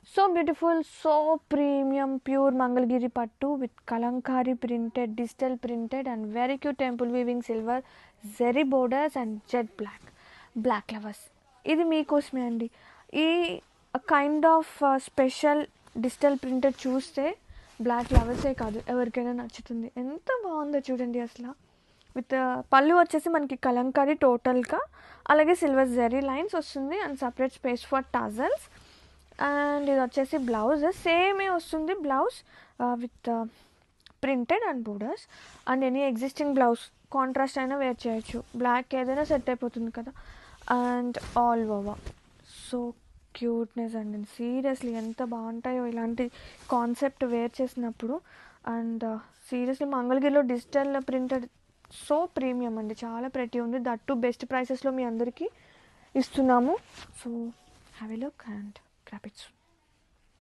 So beautiful, so premium, pure Mangalagiri పట్టు with Kalamkari printed, digital printed and very cute temple weaving silver zari borders and jet black lovers. ఇది మీకోసమే అండి. ఈ kind of special digital printed చూస్తే black లవర్సే కాదు ఎవరికైనా నచ్చుతుంది. ఎంత బాగుందో చూడండి అసలు. విత్ పళ్ళు వచ్చేసి మనకి కలంకారీ టోటల్గా, అలాగే సిల్వర్ జెరీ లైన్స్ వస్తుంది and separate space for tassels. And ఇది వచ్చేసి బ్లౌజ్ సేమే వస్తుంది, blouse with printed and borders. And any existing blouse contrast అయినా వేర్ చేయొచ్చు, బ్లాక్ ఏదైనా సెట్ అయిపోతుంది కదా. And all over so cuteness అండి, సీరియస్లీ ఎంత బాగుంటాయో ఇలాంటి కాన్సెప్ట్ వేర్ చేసినప్పుడు. అండ్ సీరియస్లీ మంగళగిరిలో డిజిటల్ ప్రింటెడ్ సో ప్రీమియం అండి, చాలా ప్రెటీ ఉంది. దట్ టు బెస్ట్ ప్రైసెస్లో మీ అందరికీ ఇస్తున్నాము. So have a look and grab it soon.